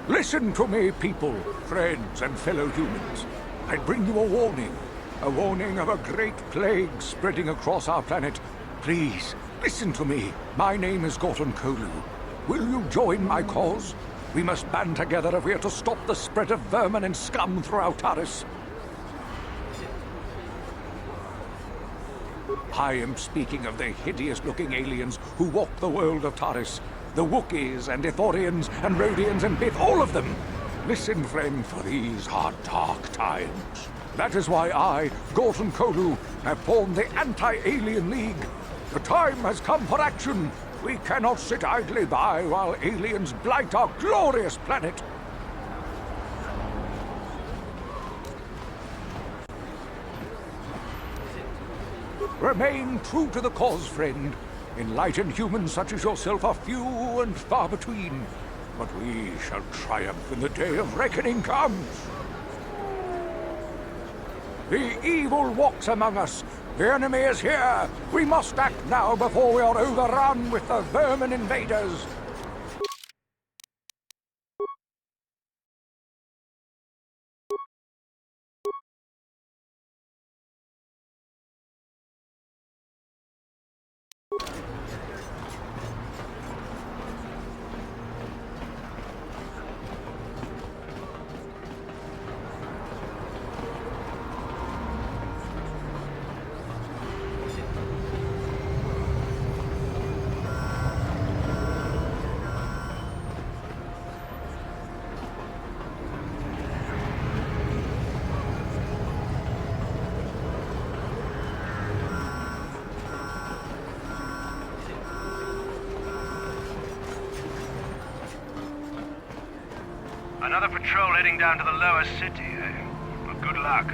Listen to me, people, friends, and fellow humans. I bring you a warning. A warning of a great plague spreading across our planet. Please, listen to me. My name is Gorton Kolu. Will you join my cause? We must band together if we are to stop the spread of vermin and scum throughout Taris. I am speaking of the hideous-looking aliens who walk the world of Taris. The Wookiees and Ithorians and Rhodians and Bith, all of them. Listen, friend, for these are dark times. That is why I, Gorton Kolu, have formed the Anti-Alien League. The time has come for action. We cannot sit idly by while aliens blight our glorious planet. Remain true to the cause, friend. Enlightened humans such as yourself are few and far between. But we shall triumph when the day of reckoning comes. The evil walks among us. The enemy is here. We must act now before we are overrun with the vermin invaders. Another patrol heading down to the lower city, eh? Well, good luck.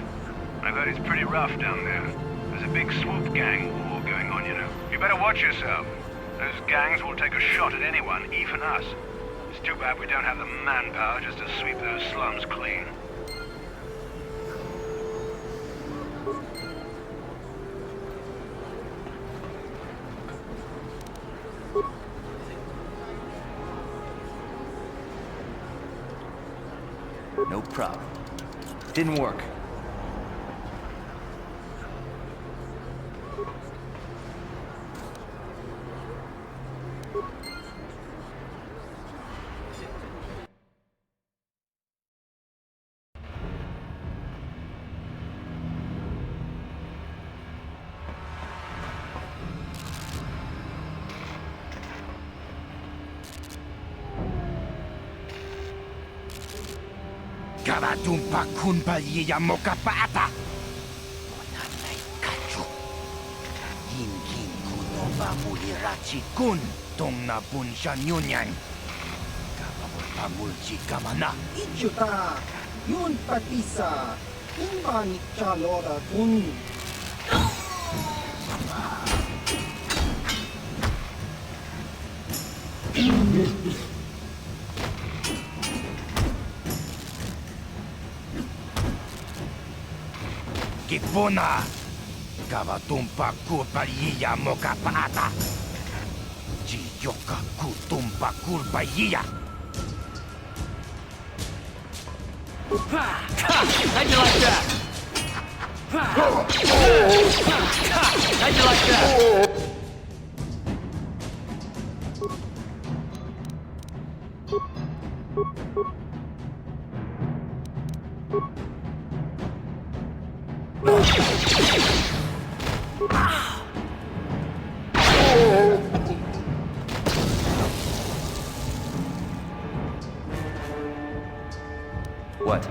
I've heard it's pretty rough down there. There's a big swoop gang war going on, you know. You better watch yourself. Those gangs will take a shot at anyone, even us. It's too bad we don't have the manpower just to sweep those slums clean. No problem. Didn't work. Karatumpa kunpa yiya mokapata. Onanay kachu. Yingin kunova mulirachi kun tong na bunsha nyunyan. Kapamul pamulchi kamana. Ichuta, yun patisa, imani chalora kun. Kipuna, kawatumpa kurpaliya mokapata. Chiyoka kutumpa kurpaliya. How'd you like that? How'd you like that? What?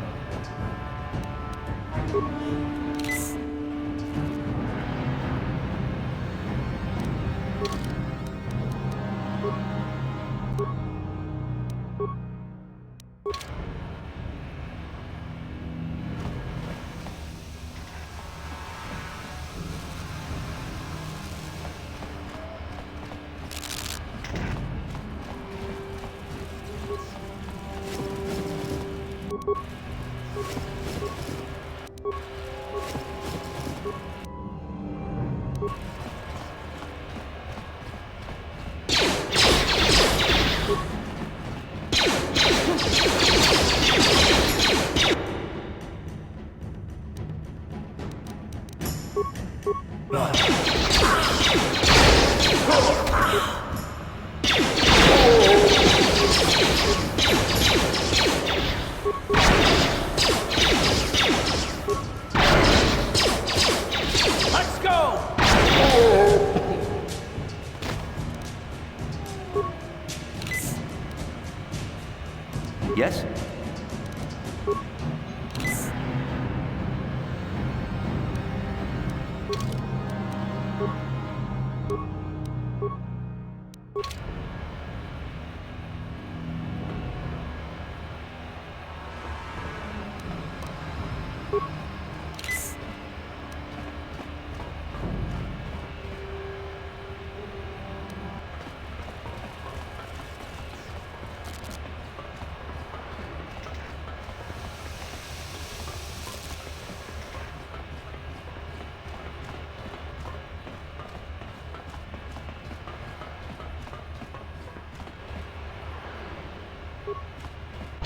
Yes?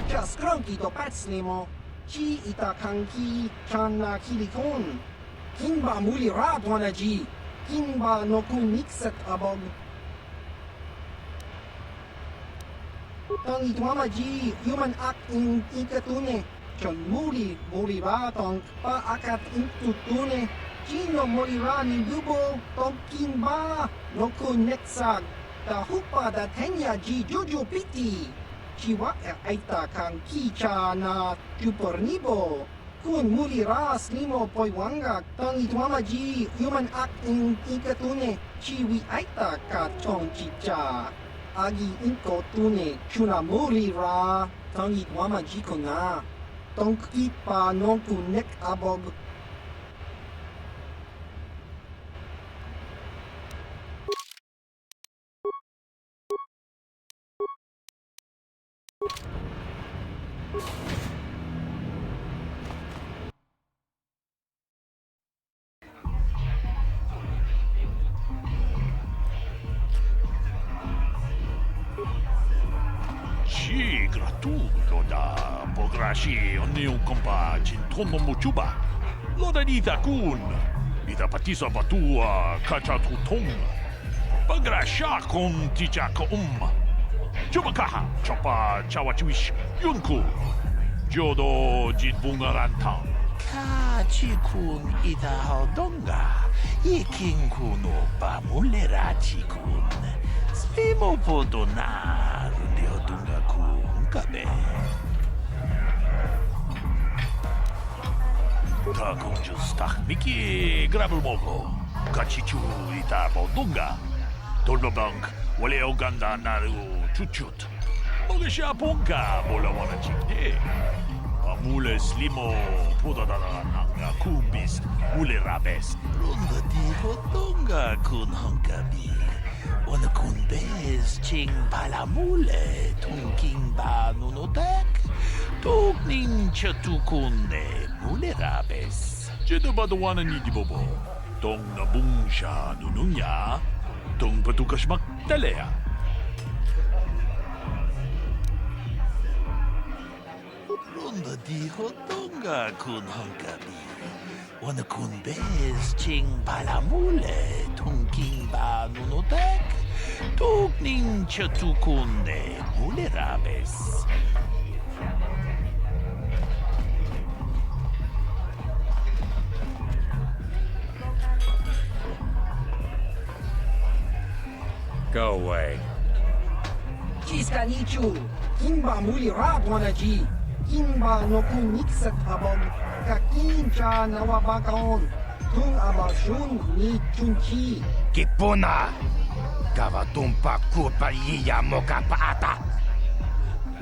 Just cranky to patslimo. Chi ita kanki chana kilikon. Kinba muli radwana ji. Kinba no kun mixet abog. Tang itwama ji human act in ikatune. Chon muli ra tong pa akat intutune. Chino ra ni dubo tong kinba no kun netsag. Ta hupa da tenya ji juju piti. Chiwa aita kang kicha na chupornibo. Kun muli ras limo poiwanga tang itwama ji human act in ikatune. Chiwi aita ka chong chicha. Agi inko tune chuna muli ra tang itwama ji ko na. Tong kipa non kunek abog. Sì, gratuito da pograshi onneun kompa jintono mochuba. Loda nita kun. Ita patisa batua kacha tutong. Pagrasha kon ticha kom. Chubakaha chapa chawachiwish yunku. Jodo jitbungaranta. Kachikun ita hodonga. Ikinkuno pamulerachikun. Svimo podonar neodunga kunkabe. Takunjus tahmiki grabulmogo. Kachichu ita bodunga. Tolnobank wale oganda naru chuchut. Mogesha ponka bola wana chikne. Mule slimo podadana nanga kumbis mule rabes. Lunga di hodonga kun honkabi. Wana kun bez ching palamule tungking ba nunodek. Tugning chatukune mule rabes. Jeda badawana ni di bobo. Tong nabungsha nununya. Tong patukas magdalea. Lunga di hodonga kun honkabi. Wana kun bez ching palamule tungking ba nunodek. Tugning chatukune mule rabes. Go away. Chiska nichu. Kimba muli radwana ji. Kimba no kun mixet abog. Kakincha nawabakon. Tung abashun ni chunchi. Kipuna! Kavatumpa kulpa yiya moka paata!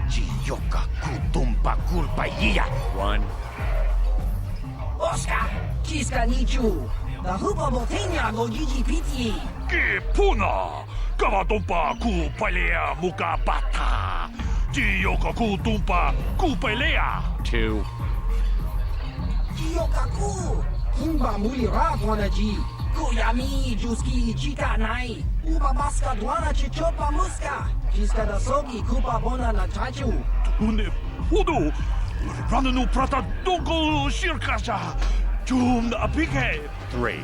Chiyoka kutumpa kulpa yiya! One. Oscar! Chiska nichu. The hupa botenya go gigi piti. Kipuna! Kavatumpa kupalea mukabata! Chiyoka kutumpa kupalea! Two. Kiyokaku. Kimba muli radwana ji. Kuyami juski chika nai. Uba baska dwana chichopa muska. Chiska da sogi kupa bona na chachu. Une pudu! Rananu prata doko shirkasha! Jum apike! Three.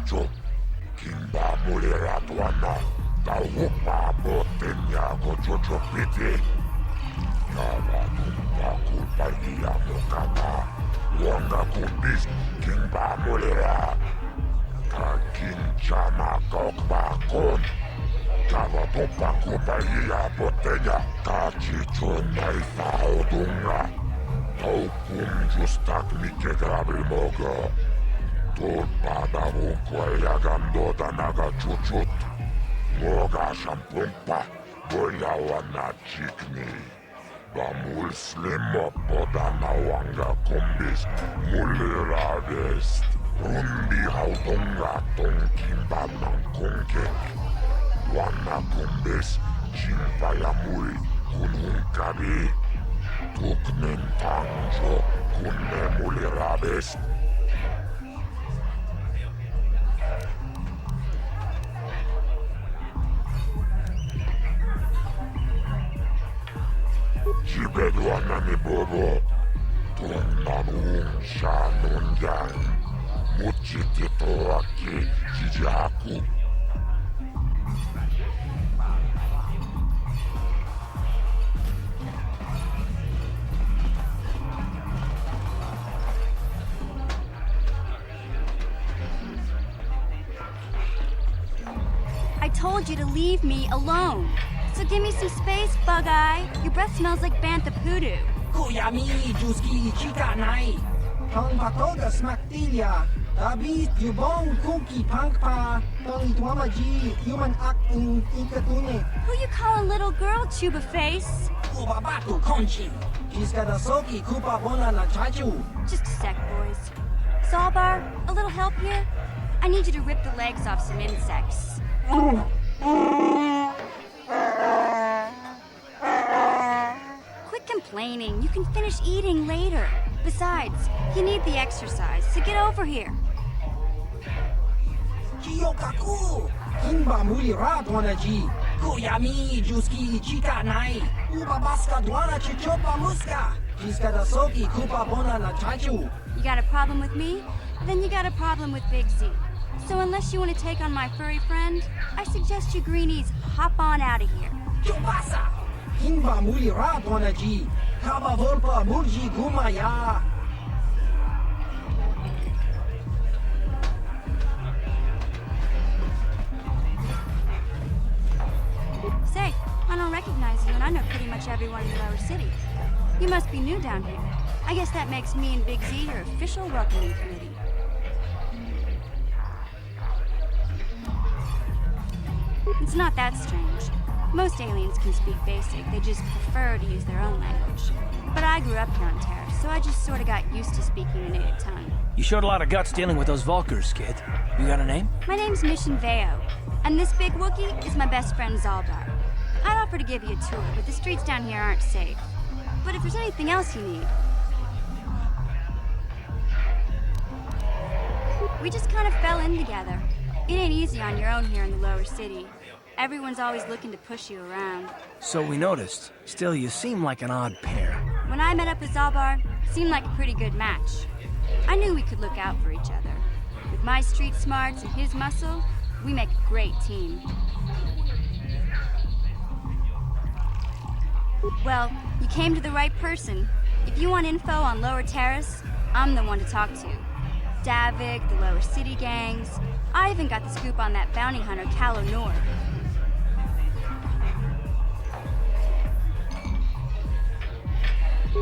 chacho. Kimba mulera tuana. Taupa botenya go chocho piti. Kawa tumpa kulpa iya mokana. Wanga kumbis kimba mulera. Kakinchama kokbakon. Kawa tumpa kulpa iya botenya. Kachichona ifaodunga. Taupum justak mike grabil mogo. Tulpada vunkua ja gandota naga chuchut. Moga shampumpa, boyawana chikni. Bamul slimmo podana wanga kumbis, mulirades. Rundi haudunga tonkimba nankunke. Wana kumbis, chimpaya mul kununkabi. Tuknen tanjo, kunne mulirades. Jibedwana ni bobo, tunanun shanun yang, muchitito aki jijaku. I told you to leave me alone. So give me some space, Bug-Eye. Your breath smells like bantha poodoo. Kuyami juski chika nai. Tong patoga smaktilia. Dabi yubong kuki pangpa. Tong itwamaji human ak ikatune. Who you calling little girl, Chuba Face? Ubabatu konchi. Jiska soki kupa bona na chachu. Just a sec, boys. Zalbar, a little help here? I need you to rip the legs off some insects. Quit complaining. You can finish eating later. Besides, you need the exercise, so get over here. Kiyokaku. Kimba muli radwana ji. Kuyami juski chika nai. Ubabaska dwana chichopa muska. Jiska soki kupa bona na chachu. You got a problem with me? Then you got a problem with Big Z. So unless you want to take on my furry friend, I suggest you greenies hop on out of here. Chubasa! Kimba muli radwana ji. Kaba volpa mulji gumaya. Say, I don't recognize you, and I know pretty much everyone in the lower city. You must be new down here. I guess that makes me and Big Z your official welcoming committee. It's not that strange. Most aliens can speak basic, they just prefer to use their own language. But I grew up here on Taris, so I just sort of got used to speaking a native tongue. You showed a lot of guts dealing with those Vulkars, kid. You got a name? My name's Mission Veo, and this big Wookiee is my best friend Zaldar. I'd offer to give you a tour, but the streets down here aren't safe. But if there's anything else you need... We just kind of fell in together. It ain't easy on your own here in the lower city. Everyone's always looking to push you around. So we noticed. Still, you seem like an odd pair. When I met up with Zalbar, seemed like a pretty good match. I knew we could look out for each other. With my street smarts and his muscle, we make a great team. Well, you came to the right person. If you want info on Lower Terrace, I'm the one to talk to. Davik, the Lower City gangs. I even got the scoop on that bounty hunter, Calo Nord.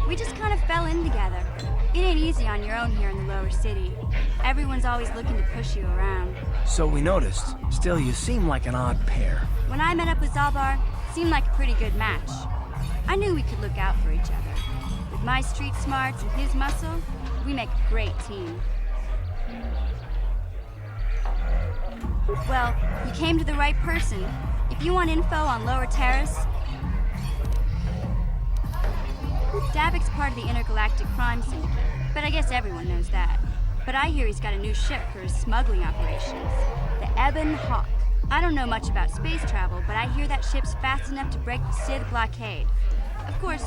We just kind of fell in together. It ain't easy on your own here in the lower city. Everyone's always looking to push you around. So we noticed. Still, you seem like an odd pair. When I met up with Zalbar, seemed like a pretty good match. I knew we could look out for each other. With my street smarts and his muscle, we make a great team. Well, you came to the right person. If you want info on Lower Terrace, Davik's part of the intergalactic crime syndicate, but I guess everyone knows that. But I hear he's got a new ship for his smuggling operations, the Ebon Hawk. I don't know much about space travel, but I hear that ship's fast enough to break the Sith blockade. Of course,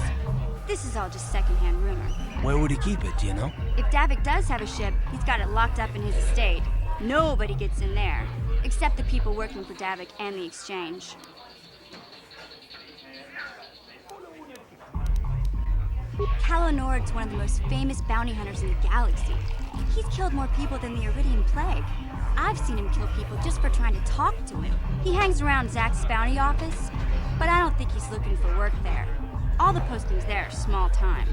this is all just secondhand rumor. Where would he keep it, do you know? If Davik does have a ship, he's got it locked up in his estate. Nobody gets in there, except the people working for Davik and the Exchange. Calo Nord's one of the most famous bounty hunters in the galaxy. He's killed more people than the Iridian Plague. I've seen him kill people just for trying to talk to him. He hangs around Zach's bounty office, but I don't think he's looking for work there. All the postings there are small time,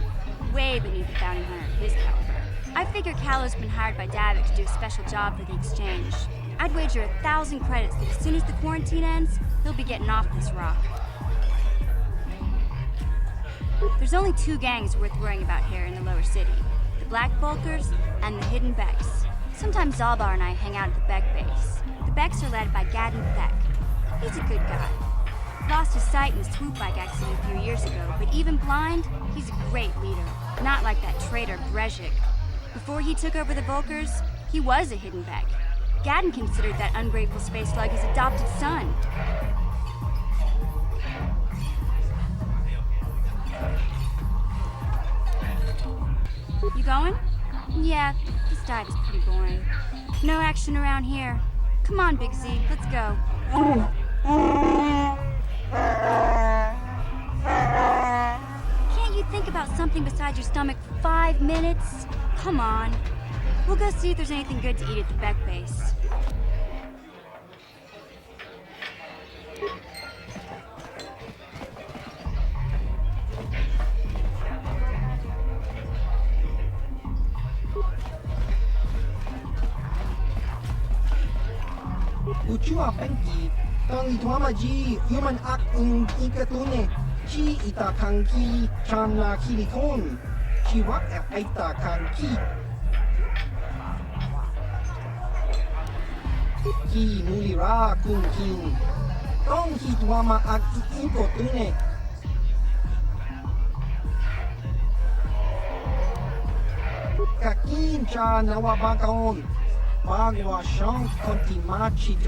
way beneath a bounty hunter of his caliber. I figure Calo's been hired by Davik to do a special job for the Exchange. I'd wager 1,000 credits that as soon as the quarantine ends, he'll be getting off this rock. There's only 2 gangs worth worrying about here in the lower city. The Black Vulkars and the Hidden Becks. Sometimes Zalbar and I hang out at the Beck base. The Becks are led by Gadden Beck. He's a good guy. Lost his sight in the swoop bike accident a few years ago, but even blind, he's a great leader. Not like that traitor Brezhik. Before he took over the Vulkars, he was a Hidden Beck. Gadden considered that ungrateful space slug his adopted son. You going? Yeah, this dive is pretty boring. No action around here. Come on, Big Z, let's go. Can't you think about something besides your stomach for 5 minutes? Come on. We'll go see if there's anything good to eat at the Beck base. Uchua Penki, Tang Ituamaji, Human Act in Ikatune, Chi Itakanki, Chana Kilikon, Chiwak Aita Kanki. Ki Mulira Kun King, Tong Hituama Act Inkotune. Kakin Cha Nawabakaon. Bagua Shank Kontimachit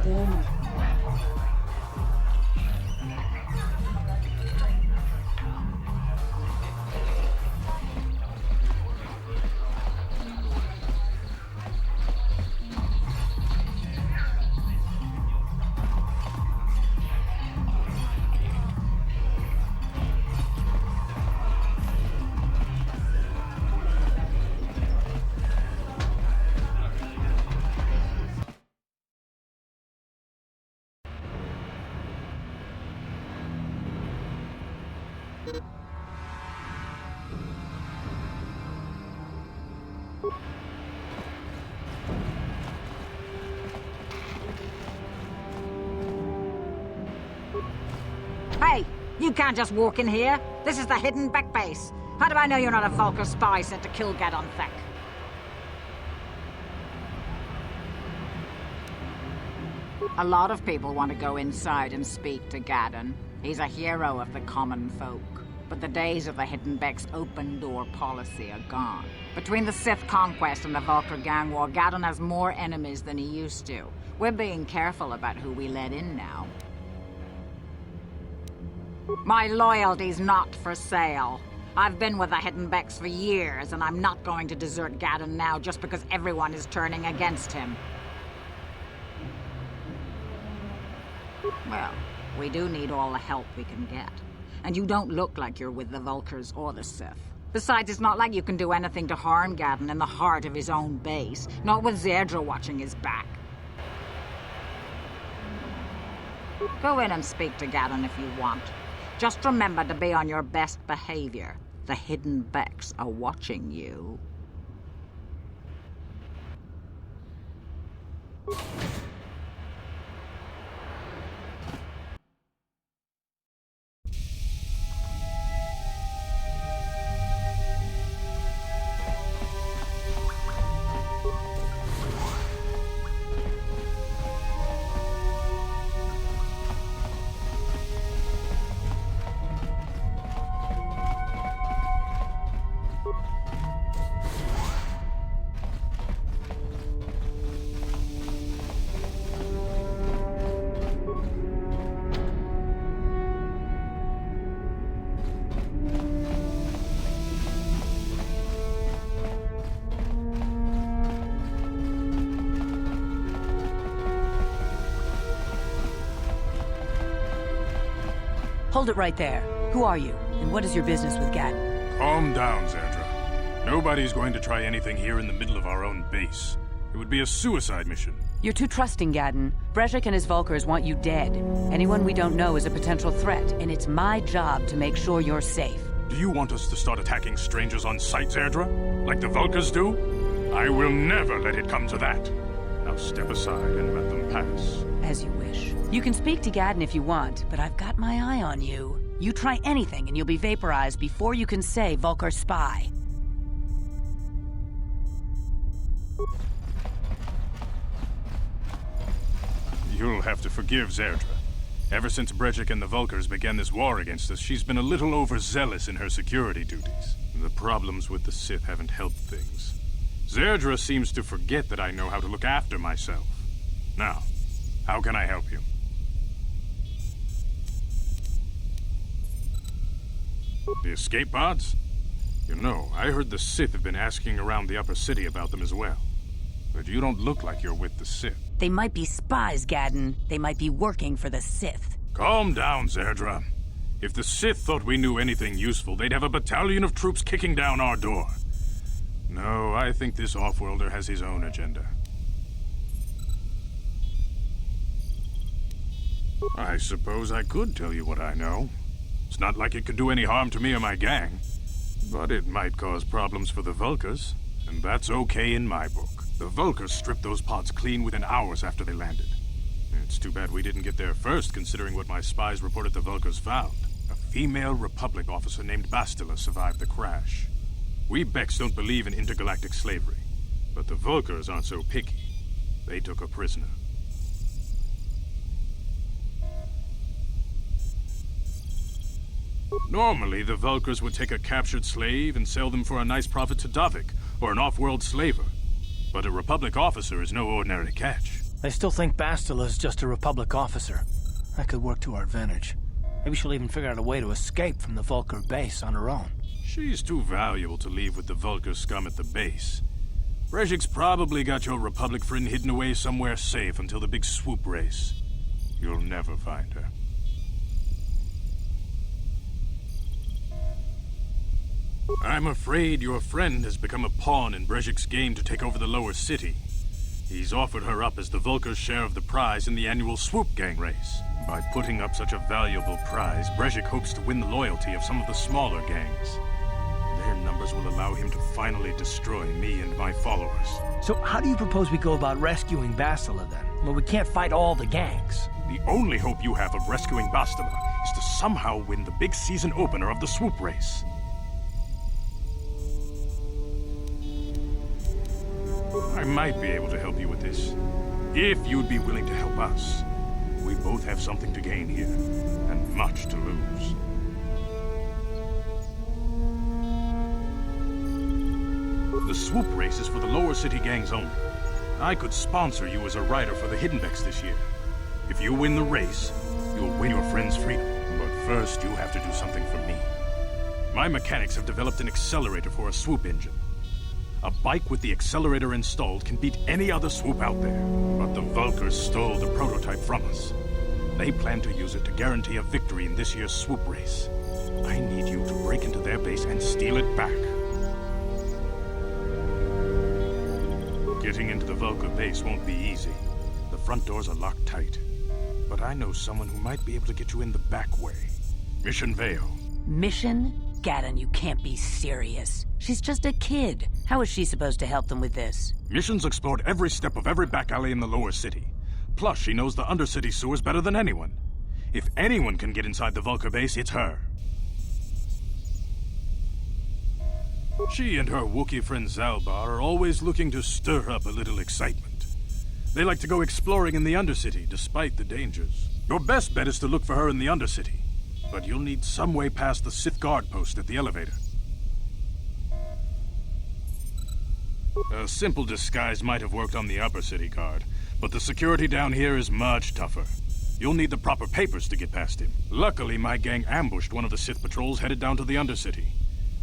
Hey, you can't just walk in here. This is the Hidden Beck base. How do I know you're not a Vulkar spy sent to kill Gadon Thek? A lot of people want to go inside and speak to Gadon. He's a hero of the common folk. But the days of the Hidden Beck's open-door policy are gone. Between the Sith conquest and the Vulkar gang war, Gadon has more enemies than he used to. We're being careful about who we let in now. My loyalty's not for sale. I've been with the Hidden Becks for years, and I'm not going to desert Gadon now just because everyone is turning against him. Well, we do need all the help we can get. And you don't look like you're with the Vulkars or the Sith. Besides, it's not like you can do anything to harm Gadon in the heart of his own base, not with Zedra watching his back. Go in and speak to Gadon if you want. Just remember to be on your best behavior. The Hidden Becks are watching you. Hold it right there. Who are you, and what is your business with Gadden? Calm down, Zerdra. Nobody's going to try anything here in the middle of our own base. It would be a suicide mission. You're too trusting, Gadden. Brezhik and his Vulkars want you dead. Anyone we don't know is a potential threat, and it's my job to make sure you're safe. Do you want us to start attacking strangers on sight, Zerdra? Like the Vulkars do? I will never let it come to that. Now step aside and let them pass. As you wish. You can speak to Gadden if you want, but I've got my eye on you. You try anything and you'll be vaporized before you can say Vulkar spy. You'll have to forgive Zerdra. Ever since Brezhik and the Vulkars began this war against us, she's been a little overzealous in her security duties. The problems with the Sith haven't helped things. Zerdra seems to forget that I know how to look after myself. Now, how can I help you? The escape pods? You know, I heard the Sith have been asking around the upper city about them as well. But you don't look like you're with the Sith. They might be spies, Gadden. They might be working for the Sith. Calm down, Zerdra. If the Sith thought we knew anything useful, they'd have a battalion of troops kicking down our door. No, I think this off-worlder has his own agenda. I suppose I could tell you what I know. It's not like it could do any harm to me or my gang. But it might cause problems for the Vulkars, and that's okay in my book. The Vulkars stripped those pods clean within hours after they landed. It's too bad we didn't get there first, considering what my spies reported the Vulkars found. A female Republic officer named Bastila survived the crash. We Becks don't believe in intergalactic slavery, but the Vulkars aren't so picky. They took her prisoner. Normally, the Vulkars would take a captured slave and sell them for a nice profit to Davik, or an off-world slaver. But a Republic officer is no ordinary catch. I still think Bastila is just a Republic officer. That could work to our advantage. Maybe she'll even figure out a way to escape from the Vulkar base on her own. She's too valuable to leave with the Vulkar scum at the base. Brezhik's probably got your Republic friend hidden away somewhere safe until the big swoop race. You'll never find her. I'm afraid your friend has become a pawn in Brezhik's game to take over the lower city. He's offered her up as the Vulkar's share of the prize in the annual Swoop Gang race. By putting up such a valuable prize, Brezhik hopes to win the loyalty of some of the smaller gangs. Their numbers will allow him to finally destroy me and my followers. So how do you propose we go about rescuing Bastila then? Well, we can't fight all the gangs. The only hope you have of rescuing Bastila is to somehow win the big season opener of the Swoop race. I might be able to help you with this, if you'd be willing to help us. We both have something to gain here, and much to lose. The Swoop race is for the lower city gangs only. I could sponsor you as a rider for the Hidden Becks this year. If you win the race, you'll win your friend's freedom. But first, you have to do something for me. My mechanics have developed an accelerator for a swoop engine. A bike with the accelerator installed can beat any other swoop out there. But the Vulkars stole the prototype from us. They plan to use it to guarantee a victory in this year's swoop race. I need you to break into their base and steal it back. Getting into the Vulkar base won't be easy. The front doors are locked tight. But I know someone who might be able to get you in the back way. Mission Vale. Mission? Gadden, you can't be serious. She's just a kid. How is she supposed to help them with this? Mission's explored every step of every back alley in the lower city. Plus, she knows the undercity sewers better than anyone. If anyone can get inside the Vulkar base, it's her. She and her Wookiee friend Zalbar are always looking to stir up a little excitement. They like to go exploring in the undercity, despite the dangers. Your best bet is to look for her in the undercity. But you'll need some way past the Sith guard post at the elevator. A simple disguise might have worked on the upper city guard, but the security down here is much tougher. You'll need the proper papers to get past him. Luckily, my gang ambushed one of the Sith patrols headed down to the undercity.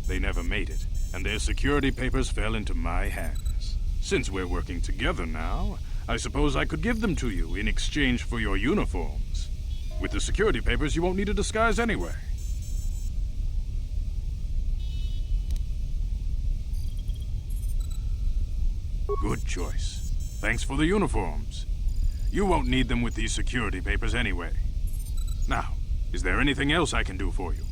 They never made it, and their security papers fell into my hands. Since we're working together now, I suppose I could give them to you in exchange for your uniforms. With the security papers, you won't need a disguise anyway. Good choice. Thanks for the uniforms. You won't need them with these security papers anyway. Now, is there anything else I can do for you?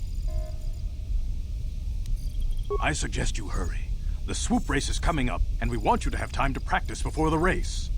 I suggest you hurry. The swoop race is coming up, and we want you to have time to practice before the race.